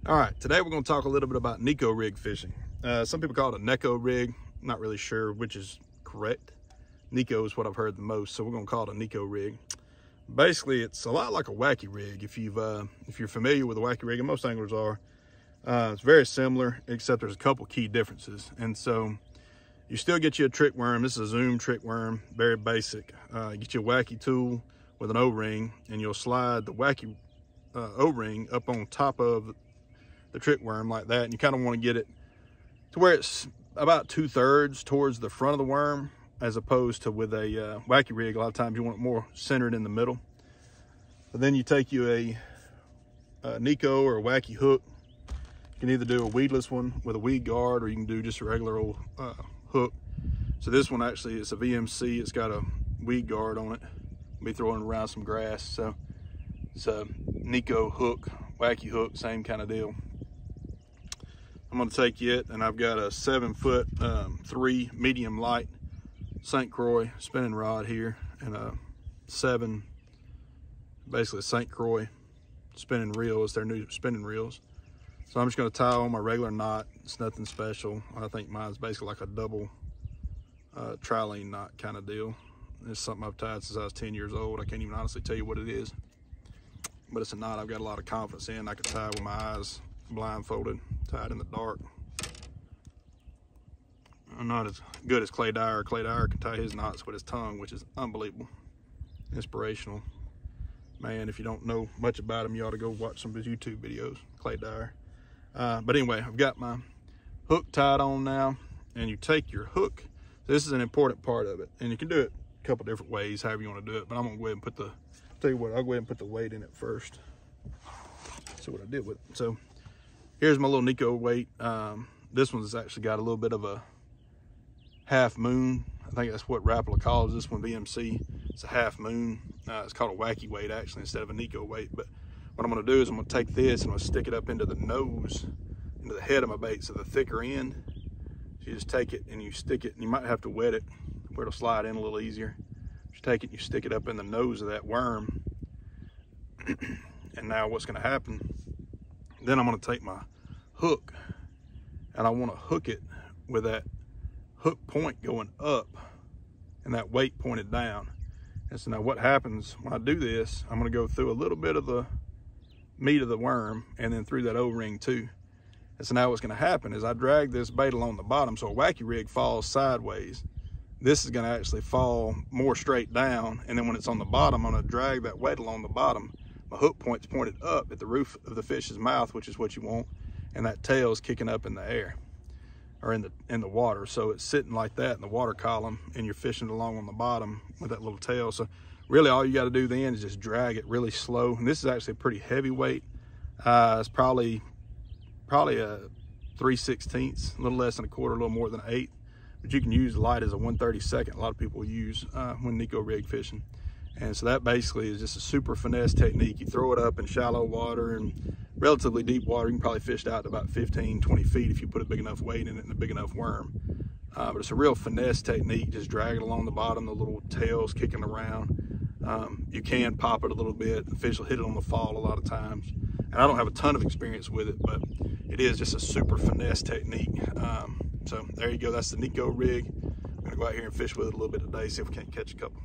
All right, today we're going to talk a little bit about Neko Rig fishing. Some people call it a Neko Rig. Not really sure which is correct. Neko is what I've heard the most, so we're going to call it a Neko Rig. Basically, it's a lot like a wacky rig. If you're familiar with a wacky rig, and most anglers are, it's very similar, except there's a couple key differences. And so you still get you a trick worm. This is a zoom trick worm, very basic. You get you a wacky tool with an O-ring, and you'll slide the wacky O-ring up on top of the trick worm like that, and you kind of want to get it to where it's about 2/3 towards the front of the worm, as opposed to with a wacky rig. A lot of times you want it more centered in the middle. But then you take you a Neko or a wacky hook. You can either do a weedless one with a weed guard, or you can do just a regular old hook. So this one actually is a VMC. It's got a weed guard on it. I'll be throwing around some grass. So it's a Neko hook, wacky hook, same kind of deal. I'm going to take it, and I've got a 7'3" medium light St. Croix spinning rod here, and a 7, basically a St. Croix spinning reel. It's their new spinning reels. So I'm just going to tie on my regular knot. It's nothing special. I think mine's basically like a double trilene knot kind of deal. It's something I've tied since I was 10 years old. I can't even honestly tell you what it is, but it's a knot I've got a lot of confidence in. I could tie with my eyes blindfolded, tied in the dark. I'm not as good as Clay Dyer. Clay Dyer can tie his knots with his tongue, which is unbelievable. Inspirational. Man, if you don't know much about him, you ought to go watch some of his YouTube videos, Clay Dyer. But anyway, I've got my hook tied on now, and you take your hook. This is an important part of it, and you can do it a couple different ways, however you want to do it, but I'm going to go ahead and put the, tell you what, I'll go ahead and put the weight in it first. See what I did with it. So here's my little Neko weight. This one's actually got a little bit of a half moon. I think that's what Rapala calls this one, VMC. It's a half moon. It's called a wacky weight actually instead of a Neko weight. But what I'm going to do is I'm going to take this and I'm going to stick it up into the nose, into the head of my bait, so the thicker end. So you just take it and you stick it, and you might have to wet it where it'll slide in a little easier. Just take it and you stick it up in the nose of that worm. And now what's going to happen, then I'm going to take my hook and I want to hook it with that hook point going up and that weight pointed down. And so now what happens when I do this, I'm going to go through a little bit of the meat of the worm and then through that O-ring too. And so now what's going to happen is I drag this bait along the bottom, so a wacky rig falls sideways. This is going to actually fall more straight down, and then when it's on the bottom, I'm going to drag that weight along the bottom. My hook point's pointed up at the roof of the fish's mouth, which is what you want, and that tail's kicking up in the air, or in the water. So it's sitting like that in the water column, and you're fishing along on the bottom with that little tail. So really all you got to do then is just drag it really slow. And this is actually a pretty heavy weight. It's probably a 3/16, a little less than a quarter, a little more than an 1/8. But you can use light as a 1/32. A lot of people use when Neko rig fishing. And so that basically is just a super finesse technique. You throw it up in shallow water and relatively deep water. You can probably fish it out to about 15, 20 feet if you put a big enough weight in it and a big enough worm. But it's a real finesse technique. Just drag it along the bottom, the little tail's kicking around. You can pop it a little bit. The fish will hit it on the fall a lot of times. And I don't have a ton of experience with it, but it is just a super finesse technique. So there you go. That's the Neko rig. I'm gonna go out here and fish with it a little bit today, see if we can't catch a couple.